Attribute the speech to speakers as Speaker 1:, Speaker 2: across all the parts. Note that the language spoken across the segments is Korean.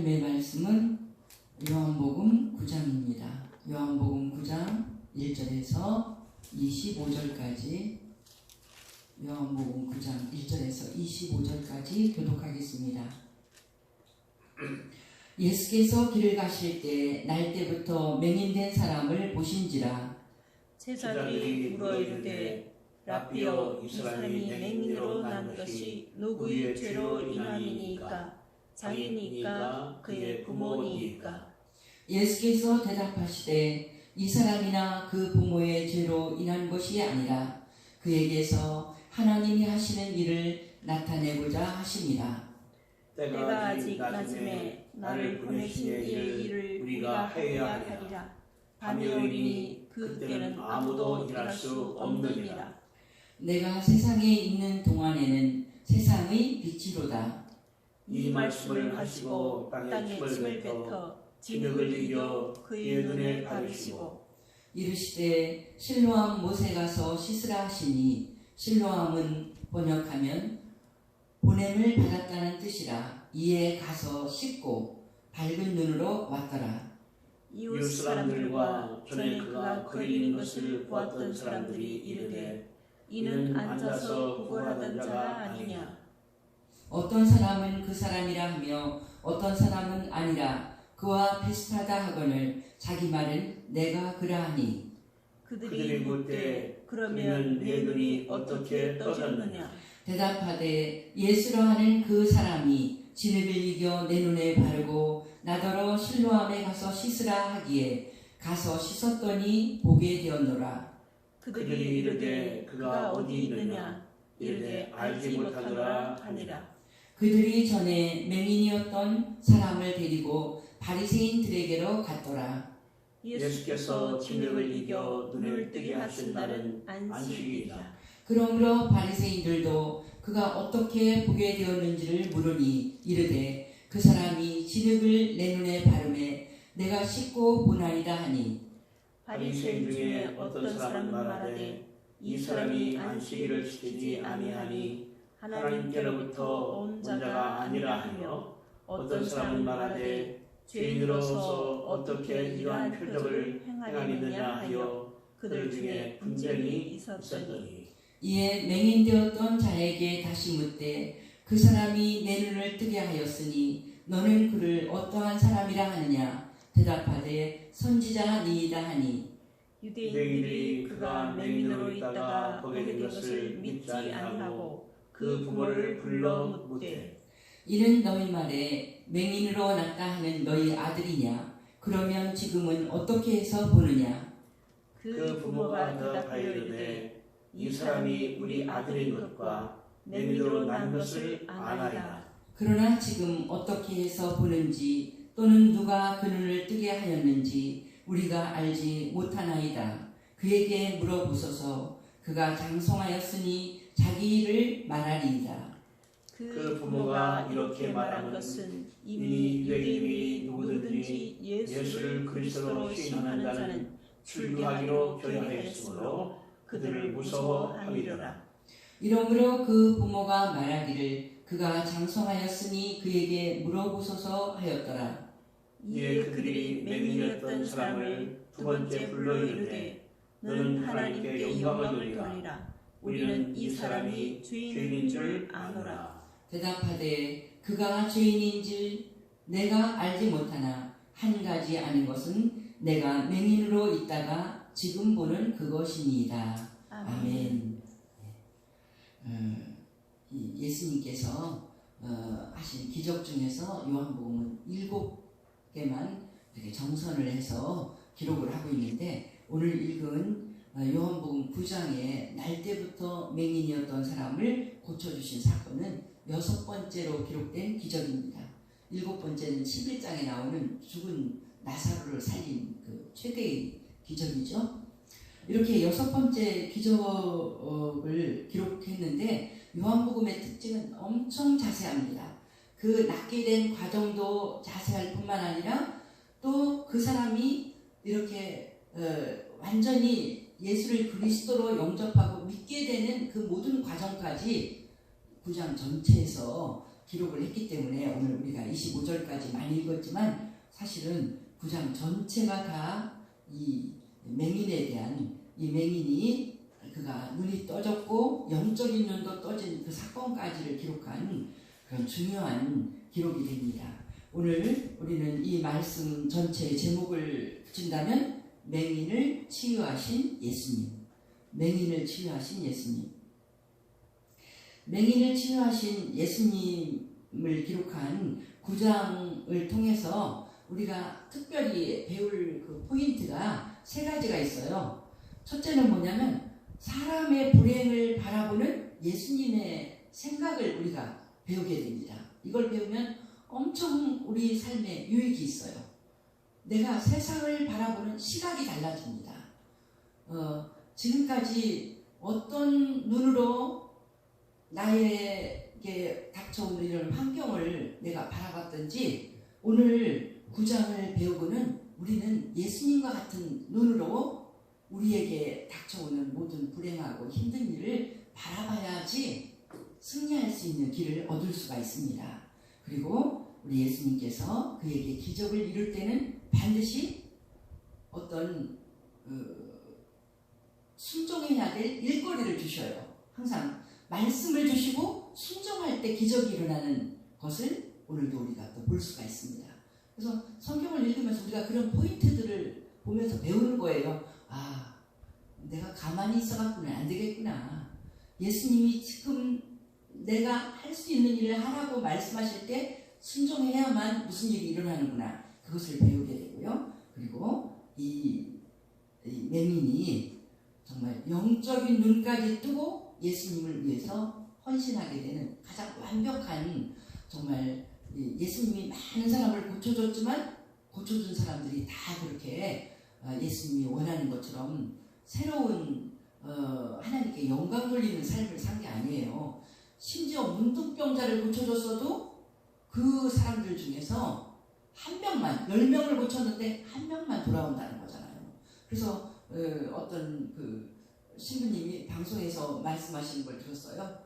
Speaker 1: 하나님의 말씀은 요한복음 9장입니다. 요한복음 9장 1절에서 25절까지 요한복음 9장 1절에서 25절까지 교독하겠습니다. 예수께서 길을 가실 때 날 때부터 맹인된 사람을 보신지라.
Speaker 2: 제자들이 물어 이르되 라삐여, 이 사람이 맹인으로 난 것이 누구의 죄로 인함이니까? 자기니까 그의 부모니까?
Speaker 1: 예수께서 대답하시되 이 사람이나 그 부모의 죄로 인한 것이 아니라 그에게서 하나님이 하시는 일을 나타내고자 하십니다.
Speaker 2: 때가 아직 낮음에 나를 보내신 이의 일을 우리가 해야 하리라. 밤이 오리니 그때는 아무도 일할 수 없느니라.
Speaker 1: 내가 세상에 있는 동안에는 세상의 빛이로다.
Speaker 2: 이 말씀을 하시고 땅에 침을 뱉어 진흙을 이겨 그의 눈에 바르시고
Speaker 1: 이르시되 실로암 못에 가서 씻으라 하시니, 실로암은 번역하면 보냄을 받았다는 뜻이라. 이에 가서 씻고 밝은 눈으로 왔더라.
Speaker 2: 이웃 사람들과 전에 그가 거리는 것을 보았던 사람들이 이르되 이는 앉아서 구걸하던 자가 아니냐?
Speaker 1: 어떤 사람은 그 사람이라 하며 어떤 사람은 아니라 그와 비슷하다 하거늘 자기 말은 내가 그러하니.
Speaker 2: 그들이 묻되 그러면 내 눈이 어떻게 떠졌느냐?
Speaker 1: 대답하되 예수라 하는 그 사람이 진흙을 이겨 내 눈에 바르고 나더러 실로암에 가서 씻으라 하기에 가서 씻었더니 보게 되었노라.
Speaker 2: 그들이 이르되 그가 어디 있느냐? 이르되 알지 못하노라 하니라.
Speaker 1: 그들이 전에 맹인이었던 사람을 데리고 바리새인들에게로 갔더라.
Speaker 2: 예수께서 진흙을 이겨 눈을 뜨게 하신 날은 안식일이라.
Speaker 1: 그러므로 바리새인들도 그가 어떻게 보게 되었는지를 물으니 이르되 그 사람이 진흙을 내 눈에 바르매 내가 씻고 보나이다 하니.
Speaker 2: 바리새인 중에 어떤 사람은 말하되 이 사람이 안식일을 지키지 아니하니 하나님께로부터 온 자가 아니라 하며, 어떤 사람은 말하되 죄인으로서 어떻게 이러한 표적을 행하느냐 하여 그들 중에 분쟁이 있었더니.
Speaker 1: 이에 맹인되었던 자에게 다시 묻되 그 사람이 내 눈을 뜨게 하였으니 너는 그를 어떠한 사람이라 하느냐? 대답하되 선지자니이다 하니.
Speaker 2: 유대인들이 그가 맹인으로 있다가 보게 된 것을 믿지 아니하고 그 부모를 불러 묻되
Speaker 1: 이는 너희 말에 맹인으로 났다 하는 너희 아들이냐? 그러면 지금은 어떻게 해서 보느냐?
Speaker 2: 그 부모가 대답하여 이르되 이 사람이 우리 아들인 것과 맹인으로 난 것을 아나이다.
Speaker 1: 그러나 지금 어떻게 해서 보는지 또는 누가 그 눈을 뜨게 하였는지 우리가 알지 못하나이다. 그에게 물어보소서. 그가 장성하였으니 자기 일을 말하리이다.
Speaker 2: 그 부모가 이렇게 말한 것은 이미 유대인이 누구든지 예수를 그리스도로 시인하는 자는 출교하기로 결의하였으므로 그들을 무서워함이로라.
Speaker 1: 이러므로 그 부모가 말하기를 그가 장성하였으니 그에게 물어보소서 하였더라.
Speaker 2: 이에 그들이 맹인이었던 사람을 두 번째 불러 이르되 너는 하나님께 영광을 돌리라. 우리는 이 사람이 죄인인 줄 아노라.
Speaker 1: 대답하되 그가 죄인인 줄 내가 알지 못하나 한 가지 아는 것은 내가 맹인으로 있다가 지금 보는 그것이니이다. 아멘. 예수님께서 하신 기적 중에서 요한복음은 7개만 이렇게 정선을 해서 기록을 하고 있는데, 오늘 읽은 요한복음 9장에 날 때부터 맹인이었던 사람을 고쳐주신 사건은 6번째로 기록된 기적입니다. 7번째는 11장에 나오는 죽은 나사로를 살린 그 최대의 기적이죠. 이렇게 6번째 기적을 기록했는데 요한복음의 특징은 엄청 자세합니다. 그 낫게 된 과정도 자세할 뿐만 아니라 또 그 사람이 이렇게 완전히 예수를 그리스도로 영접하고 믿게 되는 그 모든 과정까지 9장 전체에서 기록을 했기 때문에 오늘 우리가 25절까지 많이 읽었지만 사실은 9장 전체가 다 이 맹인에 대한 이 맹인이 그가 눈이 떠졌고 영적인 눈도 떠진 그 사건까지를 기록한 그런 중요한 기록이 됩니다. 오늘 우리는 이 말씀 전체의 제목을 붙인다면 맹인을 치유하신 예수님. 맹인을 치유하신 예수님. 맹인을 치유하신 예수님을 기록한 9장을 통해서 우리가 특별히 배울 그 포인트가 세 가지가 있어요. 첫째는 뭐냐면 사람의 불행을 바라보는 예수님의 생각을 우리가 배우게 됩니다. 이걸 배우면 엄청 우리 삶에 유익이 있어요. 내가 세상을 바라보는 시각이 달라집니다. 지금까지 어떤 눈으로 나에게 닥쳐오는 이런 환경을 내가 바라봤던지 오늘 9장을 배우고는 우리는 예수님과 같은 눈으로 우리에게 닥쳐오는 모든 불행하고 힘든 일을 바라봐야지 승리할 수 있는 길을 얻을 수가 있습니다. 그리고 우리 예수님께서 그에게 기적을 이룰 때는 반드시 어떤 순종해야 될 일거리를 주셔요. 항상 말씀을 주시고 순종할 때 기적이 일어나는 것을 오늘도 우리가 또 볼 수가 있습니다. 그래서 성경을 읽으면서 우리가 그런 포인트들을 보면서 배우는 거예요. 아, 내가 가만히 있어갖고는 안 되겠구나. 예수님이 지금 내가 할 수 있는 일을 하라고 말씀하실 때 순종해야만 무슨 일이 일어나는구나. 그것을 배우게 되고요. 그리고 이 맹인이 정말 영적인 눈까지 뜨고 예수님을 위해서 헌신하게 되는 가장 완벽한 정말 예수님이 많은 사람을 고쳐줬지만 고쳐준 사람들이 다 그렇게 예수님이 원하는 것처럼 새로운 하나님께 영광 돌리는 삶을 산 게 아니에요. 심지어 문둥병자를 고쳐줬어도 그 사람들 중에서 한 명만 10명을 고쳤는데 한 명만 돌아온다는 거잖아요. 그래서 어떤 그 신부님이 방송에서 말씀하시는 걸 들었어요.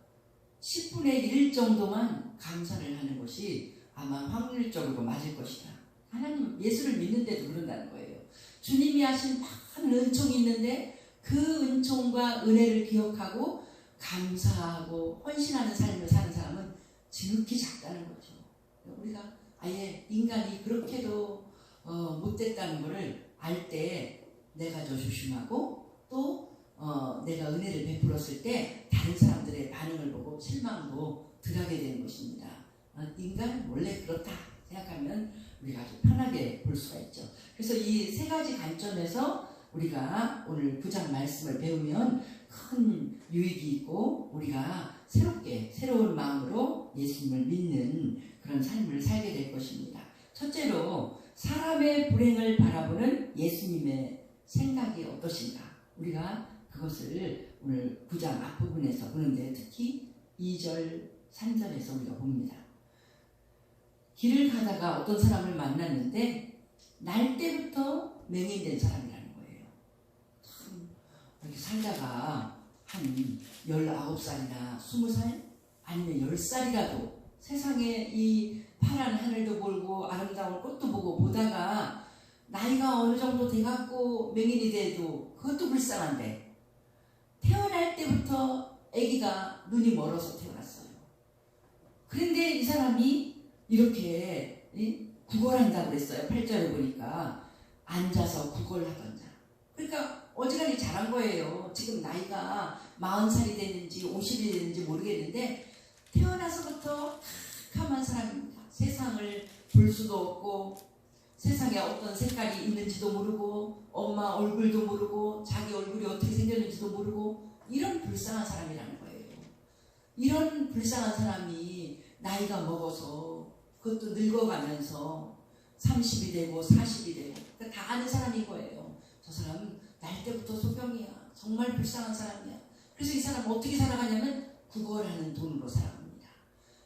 Speaker 1: 10분의 1 정도만 감사를 하는 것이 아마 확률적으로 맞을 것이다. 하나님 예수를 믿는데도 그런다는 거예요. 주님이 하신 많은 은총이 있는데 그 은총과 은혜를 기억하고 감사하고 헌신하는 삶을 사는 사람은 지극히 작다는 거죠. 우리가 아예 인간이 그렇게도 못됐다는 것을 알 때 내가 더 조심하고 또 내가 은혜를 베풀었을 때 다른 사람들의 반응을 보고 실망도 덜하게 되는 것입니다. 인간 원래 그렇다 생각하면 우리가 아주 편하게 볼 수가 있죠. 그래서 이 세 가지 관점에서 우리가 오늘 9장 말씀을 배우면 큰 유익이 있고 우리가 새로운 마음으로 예수님을 믿는 그런 삶을 살게 될 것입니다. 첫째로 사람의 불행을 바라보는 예수님의 생각이 어떠신가? 우리가 그것을 오늘 9장 앞부분에서 보는데 특히 2절, 3절에서 우리가 봅니다. 길을 가다가 어떤 사람을 만났는데 날 때부터 맹인된 사람이라는 거예요. 참 이렇게 살다가 한 19살이나 20살 아니면 10살이라도 세상에 이 파란 하늘도 보고 아름다운 꽃도 보고 보다가 나이가 어느 정도 돼갖고 맹인이 돼도 그것도 불쌍한데 태어날 때부터 아기가 눈이 멀어서 태어났어요. 그런데 이 사람이 이렇게 구걸한다고 그랬어요. 8절에 보니까 앉아서 구걸하던 자. 그러니까 어지간히 잘한 거예요. 지금 나이가 40살이 됐는지 50이 됐는지 모르겠는데 태어나서부터 캄캄한 사람입니다. 세상을 볼 수도 없고 세상에 어떤 색깔이 있는지도 모르고 엄마 얼굴도 모르고 자기 얼굴이 어떻게 생겼는지도 모르고 이런 불쌍한 사람이라는 거예요. 이런 불쌍한 사람이 나이가 먹어서 그것도 늙어가면서 30이 되고 40이 되고 그러니까 다 아는 사람인 거예요. 저 사람은 날 때부터 소경이야. 정말 불쌍한 사람이야. 그래서 이 사람은 어떻게 살아가냐면 구걸하는 돈으로 살아갑니다.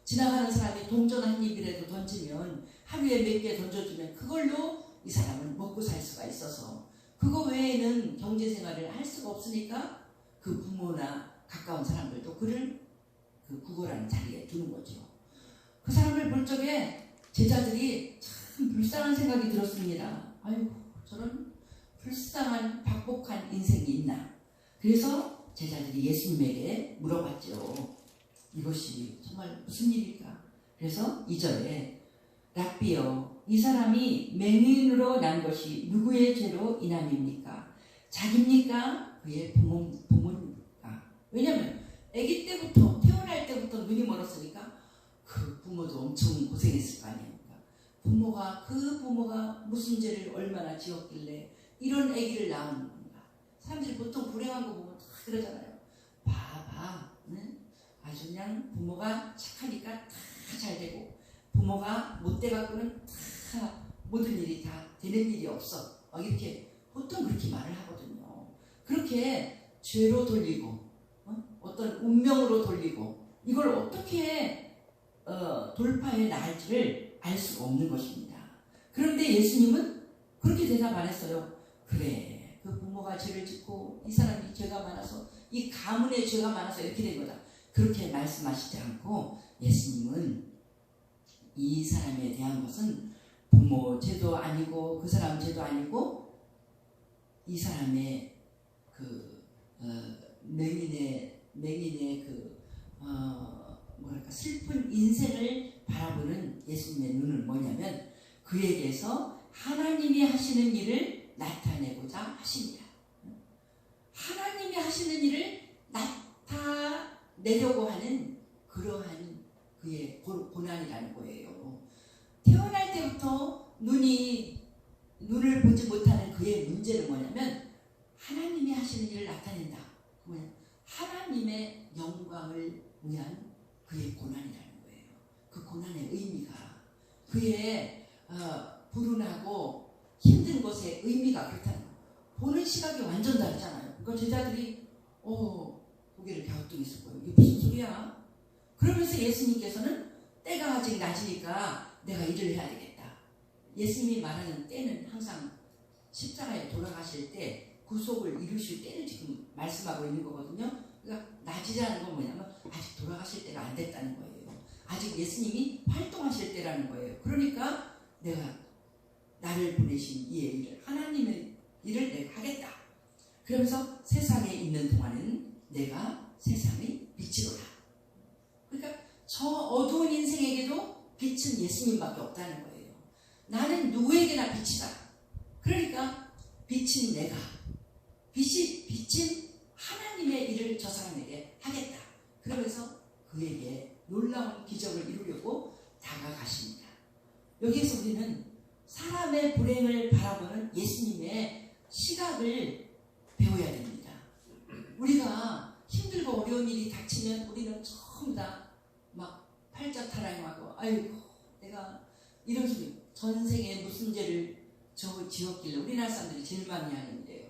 Speaker 1: 지나가는 사람이 동전 한 입이라도 던지면 하루에 몇 개 던져주면 그걸로 이 사람은 먹고 살 수가 있어서 그거 외에는 경제생활을 할 수가 없으니까 그 부모나 가까운 사람들도 그를 그 구걸하는 자리에 두는 거죠. 그 사람을 볼 적에 제자들이 참 불쌍한 생각이 들었습니다. 아이고, 저런 불쌍한 박복한 인생이 있나. 그래서 제자들이 예수님에게 물어봤죠. 이것이 정말 무슨 일일까? 그래서 2절에 랍비여, 이 사람이 맹인으로 난 것이 누구의 죄로 인함입니까? 자기입니까? 그의 부모입니까? 왜냐하면 아기 때부터, 태어날 때부터 눈이 멀었으니까 그 부모도 엄청 고생했을 거 아닙니까? 그 부모가 무슨 죄를 얼마나 지었길래 이런 아기를 낳은 건가? 사람들이 보통 불행한 거 보면 다 그러잖아요. 봐봐, 응? 아주 그냥 부모가 착하니까 다 잘 되고, 부모가 못돼갖고는 다 모든 일이 다 되는 일이 없어. 이렇게 보통 그렇게 말을 하거든요. 그렇게 죄로 돌리고, 어떤 운명으로 돌리고, 이걸 어떻게 돌파해 나갈지를 알 수가 없는 것입니다. 그런데 예수님은 그렇게 대답 안 했어요. 그래, 그 부모가 죄를 짓고 이 사람이 죄가 많아서, 이 가문에 죄가 많아서 이렇게 된 거다. 그렇게 말씀하시지 않고 예수님은 이 사람에 대한 것은 부모 죄도 아니고 그 사람 죄도 아니고 이 사람의 그 맹인의 그 뭐랄까 슬픈 인생을 바라보는 예수님의 눈은 뭐냐면 그에게서 하나님이 하시는 일을 나타내고자 하십니다. 하나님이 하시는 일을 나타내려고 하는 그러한 그의 고난이라는 거예요. 태어날 때부터 눈을 보지 못하는 그의 문제는 뭐냐면 하나님이 하시는 일을 나타낸다. 하나님의 영광을 위한 그의 고난이라는 거예요. 그 고난의 의미가 그의 불운하고 힘든 것의 의미가 그렇다는 거예요. 보는 시각이 완전 다르잖아요. 그러니까 제자들이 고개를 갸우뚱했을 거예요. 이게 무슨 소리야? 그러면서 예수님께서는 때가 아직 낮으니까 내가 일을 해야 되겠다. 예수님이 말하는 때는 항상 십자가에 돌아가실 때 구속을 이루실 때를 지금 말씀하고 있는 거거든요. 그러니까 낮이라는 건 뭐냐면 아직 돌아가실 때가 안 됐다는 거예요. 아직 예수님이 활동하실 때라는 거예요. 그러니까 내가 나를 보내신 이의 일을, 하나님의 일을 내가 하겠다. 그러면서 세상에 있는 동안은 내가 세상의 빛이로다. 그러니까 저 어두운 인생에게도 빛은 예수님밖에 없다는 거예요. 나는 누구에게나 빛이다. 그러니까 빛인 내가, 빛인 하나님의 일을 저 사람에게 하겠다. 그러면서 그에게 놀라운 기적을 이루려고 다가가십니다. 여기에서 우리는 사람의 불행을 바라보는 예수님의 시각을 배워야 됩니다. 우리가 힘들고 어려운 일이 닥치면 우리는 전부 다 막 팔자타랑하고 아이고 내가 이런 소리, 전생에 무슨 죄를 지었길래, 우리나라 사람들이 제일 많이 하는데요.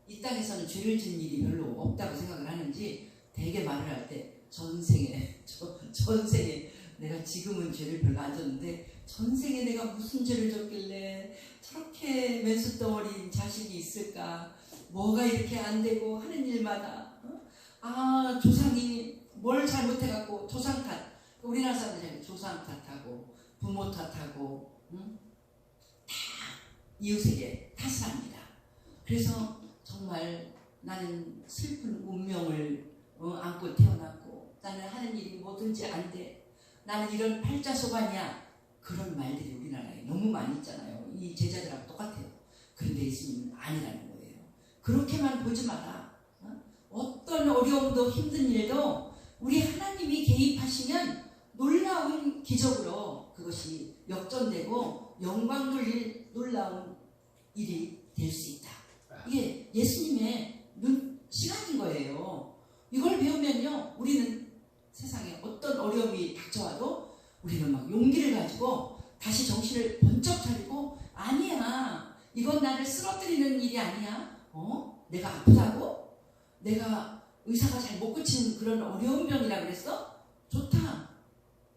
Speaker 1: 이 땅에서는 죄를 지은 일이 별로 없다고 생각을 하는지 되게 말을 할 때 전생에 내가 지금은 죄를 별로 안 졌는데 전생에 내가 무슨 죄를 졌길래 저렇게 맨수덩어리인 자식이 있을까, 뭐가 이렇게 안 되고 하는 일마다 조상이 뭘 잘못해갖고 조상 탓, 우리나라 사람들이 조상 탓하고 부모 탓하고 다 이웃에게 탓을 합니다. 그래서 정말 나는 슬픈 운명을 안고 태어났고 나는 하는 일이 뭐든지 안 돼, 나는 이런 팔자소관이야, 그런 말들이 우리나라에 너무 많이 있잖아요. 이 제자들하고 똑같아요. 그런데 예수님은 아니라는 거예요. 그렇게만 보지 마라. 어떤 어려움도 힘든 일도 우리 하나님이 개입하시면 놀라운 기적으로 그것이 역전되고 영광 돌릴 놀라운 일이 될 수 있다. 이게 예수님의 시각인 거예요. 이걸 배우면요, 우리는 세상에 어떤 어려움이 닥쳐와도 우리는 막 용기를 가지고 다시 정신을 번쩍 차리고, 아니야, 이건 나를 쓰러뜨리는 일이 아니야. 내가 아프다고? 내가 의사가 잘 못 고친 그런 어려운 병이라 그랬어? 좋다.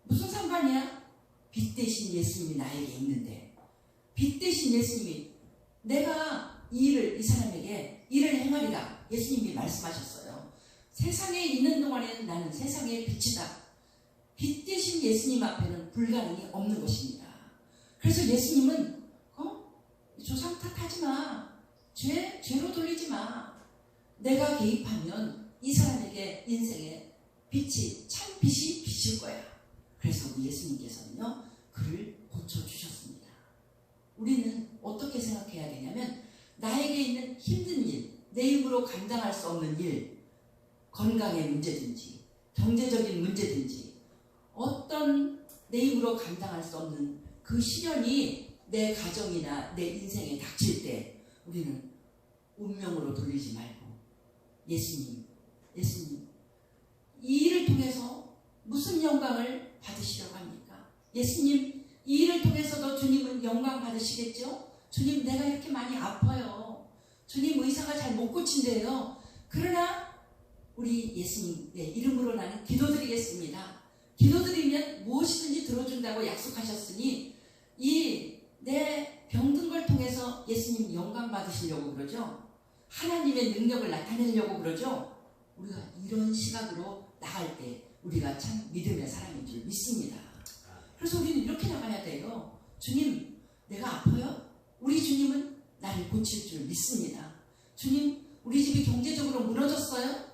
Speaker 1: 무슨 상관이야? 빛 대신 예수님이 나에게 있는데, 빛 대신 예수님이 내가 이 사람에게 일을 행하리라 예수님이 말씀하셨어요. 세상에 있는 동안에는 나는 세상의 빛이다. 빛 대신 예수님 앞에는 불가능이 없는 것입니다. 그래서 예수님은 조상 탓하지 마. 죄로 돌리지 마. 내가 개입하면 이 사람에게 인생에 빛이 참 빛이 비칠 거야. 그래서 우리 예수님께서는요 그를 고쳐주셨습니다. 우리는 어떻게 생각해야 되냐면 나에게 있는 힘든 일, 내 힘으로 감당할 수 없는 일, 건강의 문제든지 경제적인 문제든지 어떤 내 힘으로 감당할 수 없는 그 시련이 내 가정이나 내 인생에 닥칠 때 우리는 운명으로 돌리지 말고 예수님 이 일을 통해서 무슨 영광을 받으시려고 합니까? 예수님 이 일을 통해서도 주님은 영광 받으시겠죠? 주님 내가 이렇게 많이 아파요. 주님 의사가 잘 못 고친대요. 그러나 우리 예수님의 이름으로 나는 기도드리겠습니다. 기도드리면 무엇이든지 들어준다고 약속하셨으니 이 내 병든 걸 통해서 예수님 영광 받으시려고 그러죠. 하나님의 능력을 나타내려고 그러죠. 우리가 이런 시각으로 나갈 때 우리가 참 믿음의 사람인 줄 믿습니다. 그래서 우리는 이렇게 나가야 돼요. 주님 내가 아파요? 우리 주님은 나를 고칠 줄 믿습니다. 주님 우리 집이 경제적으로 무너졌어요?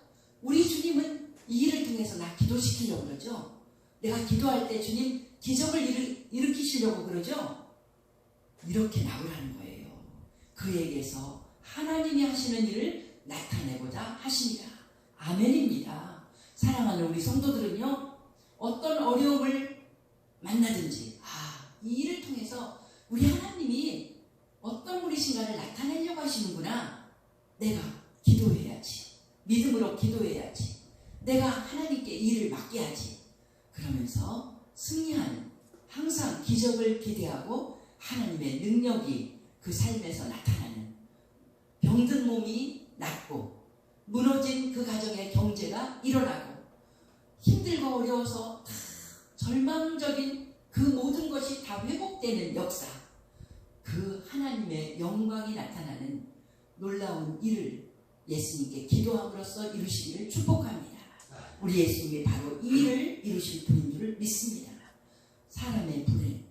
Speaker 1: 우리 주님은 이 일을 통해서 나 기도시키려고 그러죠. 내가 기도할 때 주님 기적을 일으키시려고 그러죠. 이렇게 나오라는 거예요. 그에게서 하나님이 하시는 일을 나타내고자 하십니다. 아멘입니다. 사랑하는 우리 성도들은요 어떤 어려움을 만나든지 이 일을 통해서 우리 하나님이 어떤 분이신가를 나타내려고 하시는구나. 내가 기도해야지. 믿음으로 기도해야지. 내가 하나님께 이 일을 맡겨야지. 그러면서 승리하는 항상 기적을 기대하고 하나님의 능력이 그 삶에서 나타나는 병든 몸이 낫고 무너진 그 가정의 경제가 일어나고 힘들고 어려워서 다 절망적인 그 모든 것이 다 회복되는 역사, 그 하나님의 영광이 나타나는 놀라운 일을 예수님께 기도함으로써 이루시기를 축복합니다. 우리 예수님이 바로 이 일을 이루실 분인 줄 믿습니다. 사람의 불행,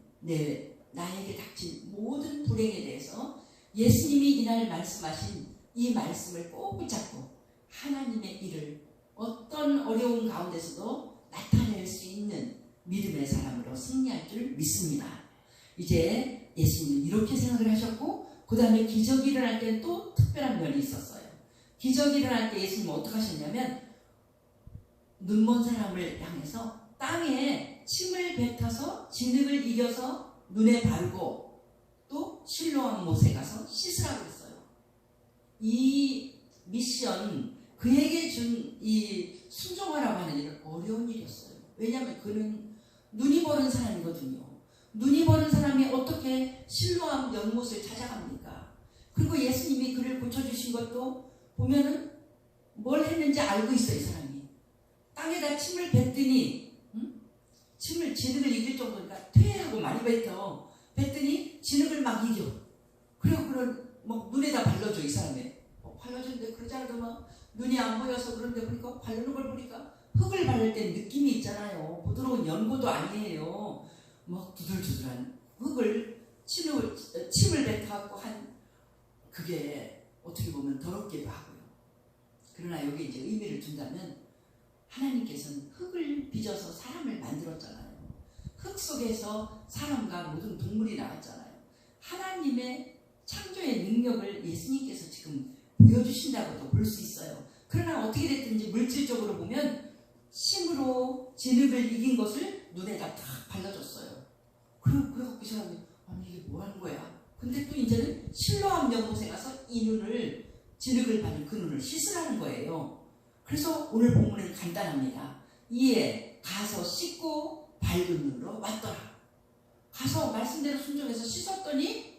Speaker 1: 나에게 닥친 모든 불행에 대해서 예수님이 이날 말씀하신 이 말씀을 꼭 붙잡고 하나님의 일을 어떤 어려움 가운데서도 나타낼 수 있는 믿음의 사람으로 승리할 줄 믿습니다. 이제 예수님은 이렇게 생각을 하셨고 그 다음에 기적이 일어날 때는 또 특별한 면이 있었어요. 기적이 일어날 때 예수님은 어떻게 하셨냐면 눈먼 사람을 향해서 땅에 침을 뱉어서 진흙을 이겨서 눈에 바르고 또 실로암 못에 가서 씻으라고 했어요. 이 미션 그에게 준 이 순종하라고 하는 일은 어려운 일이었어요. 왜냐하면 그는 눈이 보는 사람이거든요. 눈이 보는 사람이 어떻게 실로암 연못을 찾아갑니까? 그리고 예수님이 그를 고쳐주신 것도 보면은 뭘 했는지 알고 있어요. 이 사람이 땅에다 침을 뱉더니 진흙을 이길 정도니까 퇴하고 많이 뱉더니 진흙을 막 이겨. 그리고 그런 막 눈에다 발라줘. 이 사람이 발라줬는데 그러지 않아도 막 눈이 안 보여서 그런데 보니까 바르는 걸 보니까 흙을 바를 때 느낌이 있잖아요. 부드러운 연고도 아니에요. 막 두들두들한 흙을 침을 뱉어갖고 한 그게 어떻게 보면 더럽기도 하고요. 그러나 여기 이제 의미를 둔다면 하나님께서는 흙을 빚어서 사람을 만들었잖아요. 흙 속에서 사람과 모든 동물이 나왔잖아요. 하나님의 창조의 능력을 예수님께서 지금 보여주신다고도 볼 수 있어요. 그러나 어떻게 됐든지 물질적으로 보면 침으로 진흙을 이긴 것을 눈에다 딱 발라줬어요. 그래서 그 사람이 아니 이게 뭐 하는 거야? 근데 또 이제는 실로암 연못에 가서 이 눈을 진흙을 바른 그 눈을 씻으라는 거예요. 그래서 오늘 본문은 간단합니다. 이에 가서 씻고 밝은 눈으로 왔더라. 가서 말씀대로 순종해서 씻었더니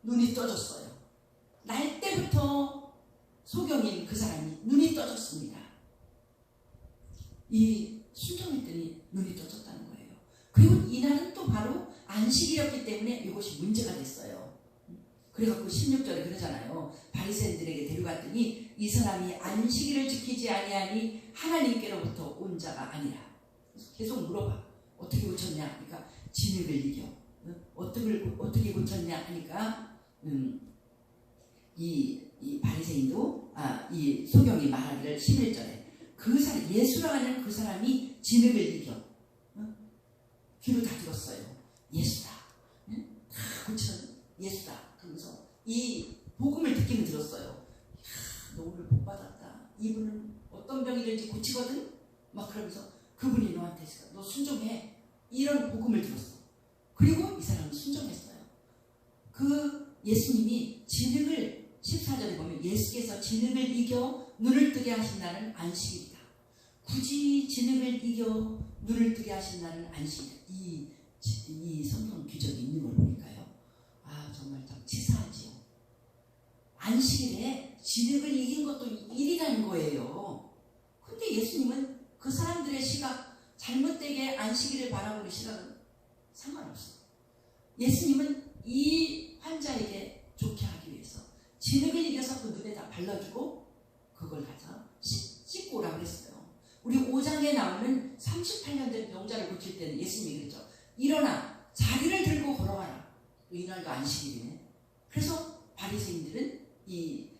Speaker 1: 눈이 떠졌어요. 날 때부터 소경인 그 사람이 눈이 떠졌습니다. 이 순종했더니 눈이 떠졌다는 거예요. 그리고 이날은 또 바로 안식일이었기 때문에 이것이 문제가 됐어요. 그래갖고 16절에 그러잖아요. 바리새인들에게 데려갔더니 이 사람이 안식일을 지키지 아니하니 하나님께로부터 온 자가 아니라. 계속 물어봐. 어떻게 고쳤냐? 그러니까 진흙을 이겨. 어떻게 고쳤냐 하니까 이 바리새인도 이 소경이 말하기를 11절에 그 사람 예수라 하는 그 사람이 진흙을 이겨. 귀로 다 들었어요. 예수다. 다 고치는 예수다. 그러면서 이 복음을 듣기는 들었어요. 너 오늘 복 받았다. 이분은 어떤 병이든지 고치거든. 막 그러면서 그분이 너한테 너 순종해. 이런 복음을 들었어. 그리고 이 사람은 순종했어요. 그 예수님이 진흙을 14절에 보면 예수께서 진흙을 이겨 눈을 뜨게 하신다는 안식일이다. 굳이 진흙을 이겨 눈을 뜨게 하신다는 안식일. 이 성경 규정이 있는 걸 보니까요. 정말 참 치사하지요. 안식일에 진흙을 이긴 것도 일이라는 거예요. 근데 예수님은 그 사람들의 시각, 잘못되게 안식일을 바라보는 시각은 상관없어요. 예수님은 이 환자에게 좋게 하기 위해서 진흙을 이겨서 그 눈에다 발라주고 그걸 가서 씻고 오라고 했어요. 우리 5장에 나오는 38년 된 병자를 고칠 때는 예수님이 그랬죠. 일어나 자리를 들고 걸어가라. 이날도 안식일이네. 그래서 바리새인들은 이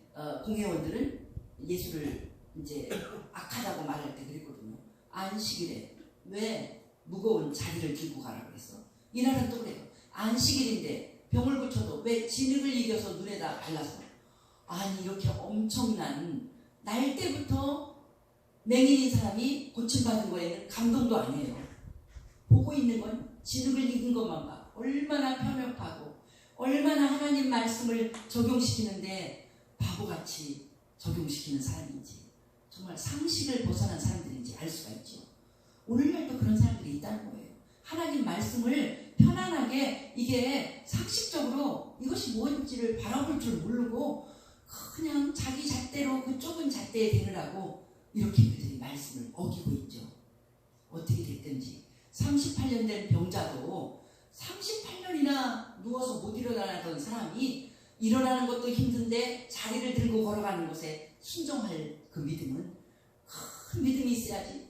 Speaker 1: 공회원들은 예수를 이제 악하다고 말할 때 그랬거든요. 안식일에 왜 무거운 자리를 들고 가라고 했어? 이날은 또 그래요. 안식일인데 병을 고쳐도 왜 진흙을 이겨서 눈에다 발라서? 아니 이렇게 엄청난 날 때부터 맹인인 사람이 고침받은 거에는 감동도 아니에요. 보고 있는 건 진흙을 이긴 것만 봐. 얼마나 편협하고 얼마나 하나님 말씀을 적용시키는데 바보같이 적용시키는 사람인지 정말 상식을 벗어난 사람들인지 알 수가 있죠. 오늘날도 그런 사람들이 있다는 거예요. 하나님 말씀을 편안하게 이게 상식적으로 이것이 뭔지를 바라볼 줄 모르고 그냥 자기 잣대로 그 좁은 잣대에 대느라고 이렇게 그들이 말씀을 어기고 있죠. 어떻게 됐든지 38년 된 병자도 38년이나 누워서 못 일어나던 사람이 일어나는 것도 힘든데 자리를 들고 걸어가는 것에 순종할 그 믿음은 큰 믿음이 있어야지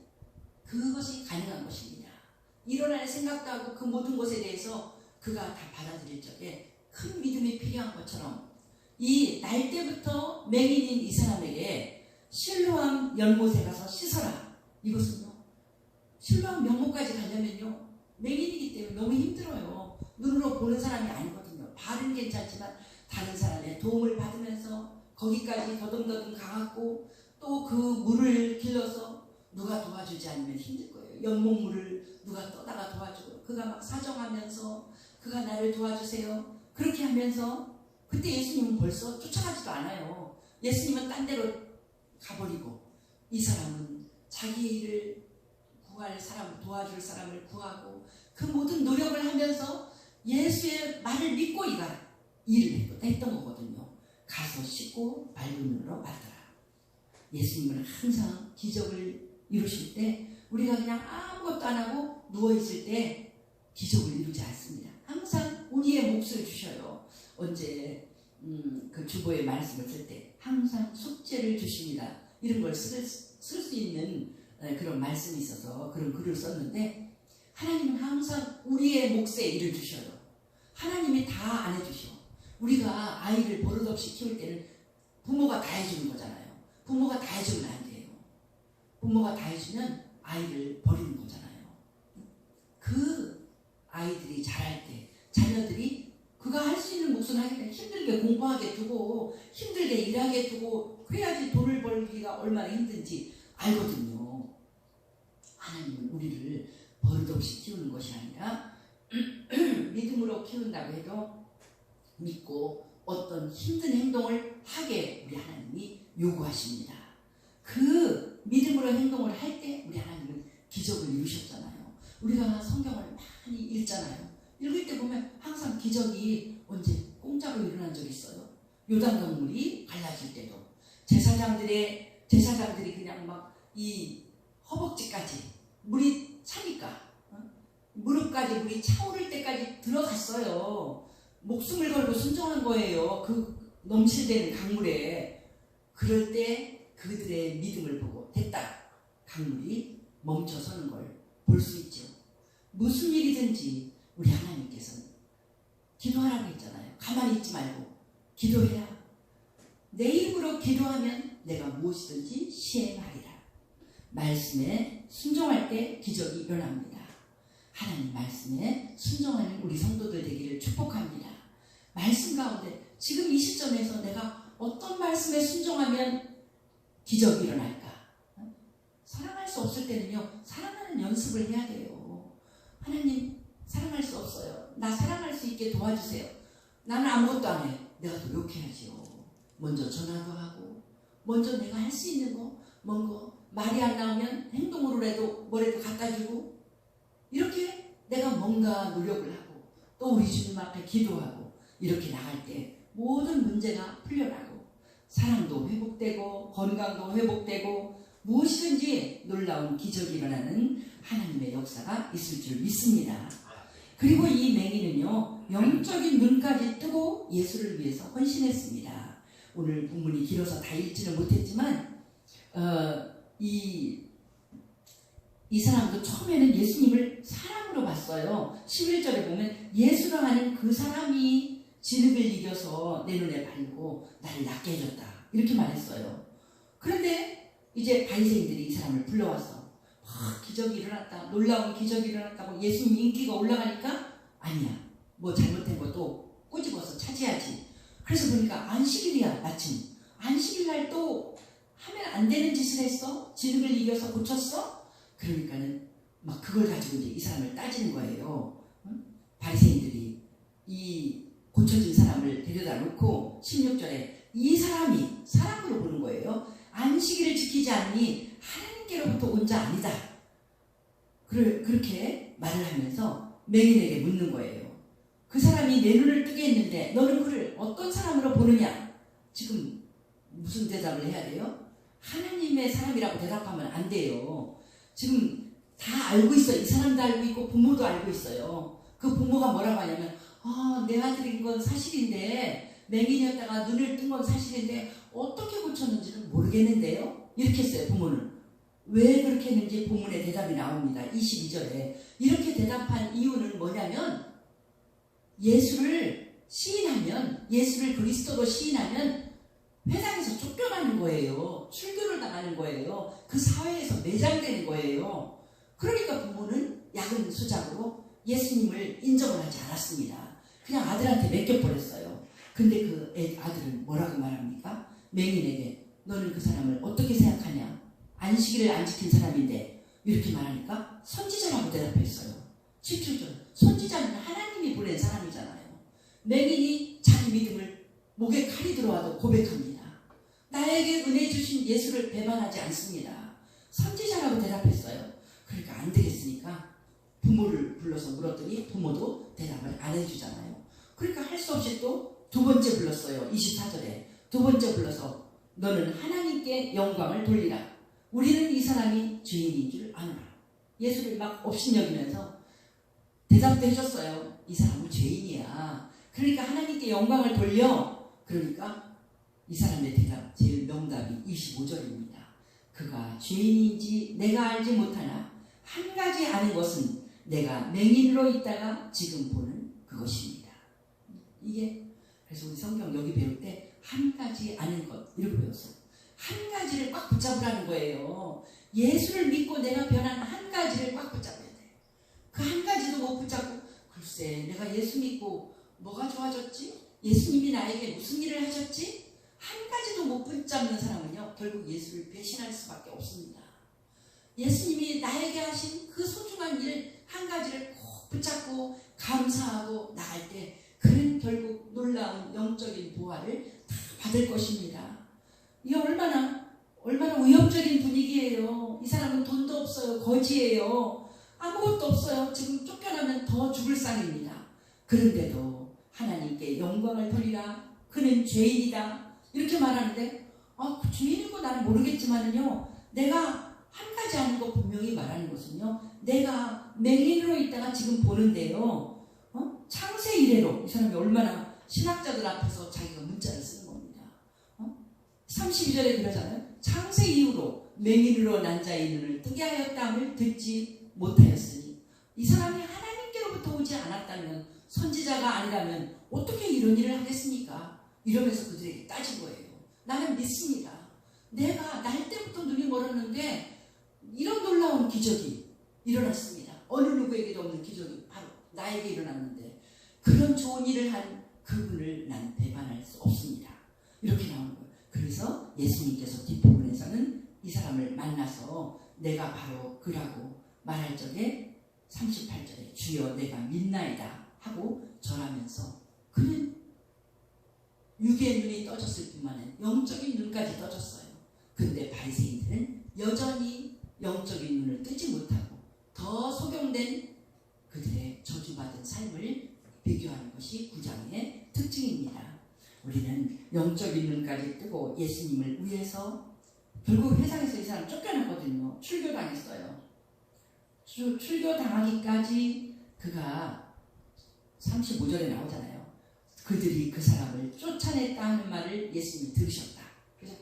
Speaker 1: 그것이 가능한 것입니다. 일어날 생각도 하고 그 모든 것에 대해서 그가 다 받아들일 적에 큰 믿음이 필요한 것처럼 이 날 때부터 맹인인 이 사람에게 실로암 연못에 가서 씻어라. 이것은요. 실로암 연못까지 가려면요. 맹인이기 때문에 너무 힘들어요. 눈으로 보는 사람이 아니거든요. 발은 괜찮지만 다른 사람의 도움을 받으면서 거기까지 더듬더듬 가갖고 또 그 물을 길러서 누가 도와주지 않으면 힘들 거예요. 연못물을 누가 떠다가 도와주고 그가 막 사정하면서 그가 나를 도와주세요. 그렇게 하면서 그때 예수님은 벌써 쫓아가지도 않아요. 예수님은 딴 데로 가버리고 이 사람은 자기 일을 구할 사람, 도와줄 사람을 구하고 그 모든 노력을 하면서 예수의 말을 믿고 이가 일을 했던 거거든요. 가서 씻고 맑은 눈으로 받더라. 예수님은 항상 기적을 이루실 때 우리가 그냥 아무것도 안 하고 누워있을 때 기적을 이루지 않습니다. 항상 우리의 몫을 주셔요. 언제 그 주보의 말씀을 쓸 때 항상 숙제를 주십니다. 이런 걸 쓸 수 있는 그런 말씀이 있어서 그런 글을 썼는데 하나님은 항상 우리의 몫에 일을 주셔요. 하나님이 다 안 해주셔. 우리가 아이를 버릇없이 키울 때는 부모가 다 해주는 거잖아요. 부모가 다 해주면 안 돼요. 부모가 다 해주면 아이를 버리는 거잖아요. 그 아이들이 자랄 때 자녀들이 그가 할 수 있는 몫을 하기 힘들게 공부하게 두고 힘들게 일하게 두고 그래야지 돈을 벌기가 얼마나 힘든지 알거든요. 하나님은 우리를 버릇없이 키우는 것이 아니라 믿음으로 키운다고 해도 믿고 어떤 힘든 행동을 하게 우리 하나님이 요구하십니다. 그 믿음으로 행동을 할 때 우리 하나님은 기적을 이루셨잖아요. 우리가 성경을 많이 읽잖아요. 읽을 때 보면 항상 기적이 언제 공짜로 일어난 적이 있어요. 요단강물이 갈라질 때도 제사장들이 그냥 막 이 허벅지까지 물이 차니까 무릎까지 물이 차오를 때까지 들어갔어요. 목숨을 걸고 순종한 거예요. 그 넘실대는 강물에. 그럴 때 그들의 믿음을 보고 됐다. 강물이 멈춰서는 걸 볼 수 있죠. 무슨 일이든지 우리 하나님께서는 기도하라고 했잖아요. 가만히 있지 말고 기도해라. 내 이름으로 기도하면 내가 무엇이든지 시행하리라. 말씀에 순종할 때 기적이 일어납니다. 하나님 말씀에 순종하는 우리 성도들 되기를 축복합니다. 말씀 가운데 지금 이 시점에서 내가 어떤 말씀에 순종하면 기적이 일어날까? 사랑할 수 없을 때는요, 사랑하는 연습을 해야 돼요. 하나님, 사랑할 수 없어요. 나 사랑할 수 있게 도와주세요. 나는 아무것도 안 해. 내가 노력해야지요. 먼저 전화도 하고, 먼저 내가 할 수 있는 거, 말이 안 나오면 행동으로라도 뭐라도 갖다 주고, 이렇게 내가 뭔가 노력을 하고, 또 우리 주님 앞에 기도하고, 이렇게 나갈 때 모든 문제가 풀려나고, 사랑도 회복되고, 건강도 회복되고, 무엇이든지 놀라운 기적이 일어나는 하나님의 역사가 있을 줄 믿습니다. 그리고 이 맹인은요, 영적인 눈까지 뜨고 예수를 위해서 헌신했습니다. 오늘 본문이 길어서 다 읽지는 못했지만 이 사람도 처음에는 예수님을 사람으로 봤어요. 11절에 보면 예수라 하는 그 사람이 진흙을 이겨서 내 눈에 바르고 나를 낫게 해줬다, 이렇게 말했어요. 그런데 이제 바리새인들이 이 사람을 불러와서 기적이 일어났다, 놀라운 기적이 일어났다고 예수님 인기가 올라가니까 아니야, 뭐 잘못된 것도 꼬집어서 차지하지. 그래서 보니까 안식일이야. 마침 안식일날 또 하면 안 되는 짓을 했어? 진흙을 이겨서 고쳤어? 그러니까는 막 그걸 가지고 이제 이 사람을 따지는 거예요. 바리새인들이 이 고쳐진 사람을 데려다 놓고 16절에 이 사람이 사람으로 보는 거예요. 안식일을 지키지 않으니 하나님께로부터 온 자 아니다. 그렇게 말을 하면서 맹인에게 묻는 거예요. 그 사람이 내 눈을 뜨게 했는데 너는 그를 어떤 사람으로 보느냐? 지금 무슨 대답을 해야 돼요? 하나님의 사람이라고 대답하면 안 돼요. 지금 다 알고 있어요. 이 사람도 알고 있고 부모도 알고 있어요. 그 부모가 뭐라고 하냐면 내 아들인 건 사실인데, 맹인이었다가 눈을 뜬 건 사실인데 어떻게 고쳤는지는 모르겠는데요, 이렇게 했어요. 부모는 왜 그렇게 했는지 본문에 대답이 나옵니다. 22절에 이렇게 대답한 이유는 뭐냐면, 예수를 시인하면, 예수를 그리스도로 시인하면 회당에서 쫓겨나는 거예요. 출교를 당하는 거예요. 그 사회에서 매장되는 거예요. 그러니까 부모는 야근 수작으로 예수님을 인정을 하지 않았습니다. 그냥 아들한테 맡겨버렸어요. 근데 그 아들은 뭐라고 말합니까? 맹인에게 너는 그 사람을 어떻게 생각하냐? 안식일을 안 지킨 사람인데, 이렇게 말하니까 선지자라고 대답했어요. 17절, 선지자는 하나님이 보낸 사람이잖아요. 맹인이 자기 믿음을 목에 칼이 들어와도 고백합니다. 나에게 은혜 주신 예수를 배반하지 않습니다. 선지자라고 대답했어요. 그러니까 안 되겠으니까 부모를 불러서 물었더니 부모도 대답을 안 해주잖아요. 그러니까 할 수 없이 또 두 번째 불렀어요. 24절에 두 번째 불러서 너는 하나님께 영광을 돌리라. 우리는 이 사람이 죄인인 줄 아노라. 예수를 막 업신여기면서 대답도 해줬어요. 이 사람은 죄인이야. 그러니까 하나님께 영광을 돌려. 그러니까 이 사람의 대답, 제일 명답이 25절입니다. 그가 죄인인지 내가 알지 못하나 한 가지 아는 것은 내가 맹인으로 있다가 지금 보는 그것입니다. 이게 그래서 우리 성경 여기 배울 때 한 가지 아는 것, 이렇게 배웠어요. 한 가지를 꽉 붙잡으라는 거예요. 예수를 믿고 내가 변한 한 가지를 꽉 붙잡아야 돼. 그 한 가지도 못 붙잡고, 글쎄 내가 예수 믿고 뭐가 좋아졌지? 예수님이 나에게 무슨 일을 하셨지? 한 가지도 못 붙잡는 사람은요, 결국 예수를 배신할 수밖에 없습니다. 예수님이 나에게 하신 그 소중한 일 한 가지를 꼭 붙잡고 감사하고 나갈 때, 그는 결국 놀라운 영적인 보화를 다 받을 것입니다. 이게 얼마나 위협적인 분위기예요. 이 사람은 돈도 없어요. 거지예요. 아무것도 없어요. 지금 쫓겨나면 더 죽을 상입니다. 그런데도 하나님께 영광을 돌리라. 그는 죄인이다. 이렇게 말하는데, 그 죄인인 거 나는 모르겠지만은요, 내가 한 가지 아는 거 분명히 말하는 것은요, 내가 맹인으로 있다가 지금 보는데요, 창세 이래로 이 사람이 얼마나 신학자들 앞에서 자기가 문자를 쓰는 겁니다. 32절에 그러잖아요. 창세 이후로 맹인으로 난 자의 눈을 뜨게 하였다함을 듣지 못하였으니 이 사람이 하나님께로부터 오지 않았다면, 선지자가 아니라면 어떻게 이런 일을 하겠습니까? 이러면서 그들에게 따진 거예요. 나는 믿습니다. 내가 날 때부터 눈이 멀었는데 이런 놀라운 기적이 일어났습니다. 어느 누구에게도 없는 기적이 바로 나에게 일어났는데 그런 좋은 일을 한 그분을 난 배반할 수 없습니다. 이렇게 나오는 거예요. 그래서 예수님께서 뒷부분에서는 이 사람을 만나서 내가 바로 그라고 말할 적에 38절에 주여 내가 믿나이다 하고 절하면서 그는 육의 눈이 떠졌을 뿐만 아니라 영적인 눈까지 떠졌어요. 근데 바리새인들은 여전히 영적인 눈을 뜨지 못하고 더 소경된 그들의 저주받은 삶을 비교하는 것이 9장의 특징입니다. 우리는 영적인 눈까지 뜨고 예수님을 위해서 결국 회상에서 이 사람 쫓겨났거든요. 출교당했어요. 출교당하기까지 그가 35절에 나오잖아요. 그들이 그 사람을 쫓아냈다 하는 말을 예수님이 들으셨다. 그래서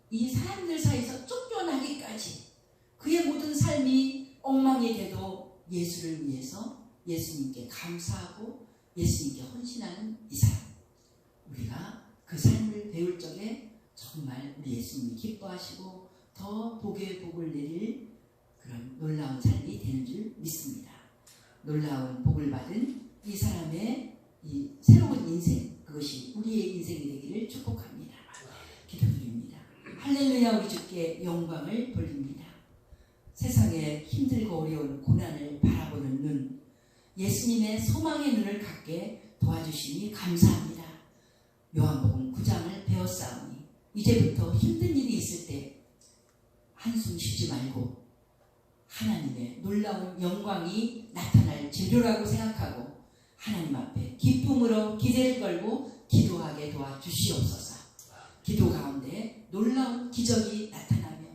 Speaker 1: 이 사람들 사이에서 쫓겨나기까지 그의 모든 삶이 엉망이 돼도 예수를 위해서 예수님께 감사하고 예수님께 헌신하는 이 사람. 우리가 그 삶을 배울 적에 정말 우리 예수님이 기뻐하시고 더 복의 복을 내릴 그런 놀라운 삶이 되는 줄 믿습니다. 놀라운 복을 받은 이 사람의 이 새로운 인생, 그것이 우리의 인생이 되기를 축복합니다. 기도드립니다. 할렐루야. 우리 주께 영광을 돌립니다. 세상에 힘들고 어려운 고난을 바라보는 눈, 예수님의 소망의 눈을 갖게 도와주시니 감사합니다. 요한복음 9장을 배웠사오니 이제부터 힘든 일이 있을 때 한숨 쉬지 말고 하나님의 놀라운 영광이 나타날 재료라고 생각하고 하나님 앞에 기쁨으로 기대를 걸고 기도하게 도와주시옵소서. 기도 가운데 놀라운 기적이 나타나며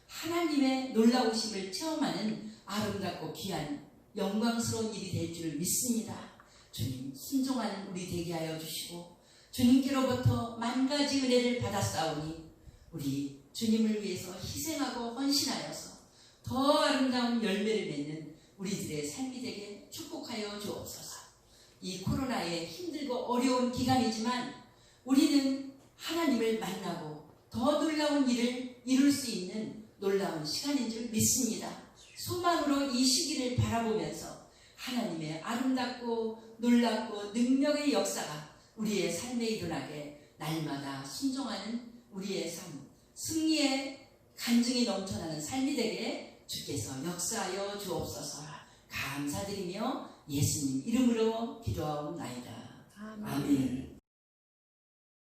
Speaker 1: 하나님의 놀라우심을 체험하는 아름답고 귀한 영광스러운 일이 될 줄 믿습니다. 주님, 순종하는 우리 되게 하여 주시고 주님께로부터 만 가지 은혜를 받았사오니 우리 주님을 위해서 희생하고 헌신하여서 더 아름다운 열매를 맺는 우리들의 삶이 되게 축복하여 주옵소서. 이 코로나에 힘들고 어려운 기간이지만 우리는 하나님을 만나고 더 놀라운 일을 이룰 수 있는 놀라운 시간인 줄 믿습니다. 소망으로 이 시기를 바라보면서 하나님의 아름답고 놀랍고 능력의 역사가 우리의 삶에 일어나게 날마다 순종하는 우리의 삶, 승리의 간증이 넘쳐나는 삶이 되게 주께서 역사하여 주옵소서. 감사드리며 예수님 이름으로 기도하옵나이다.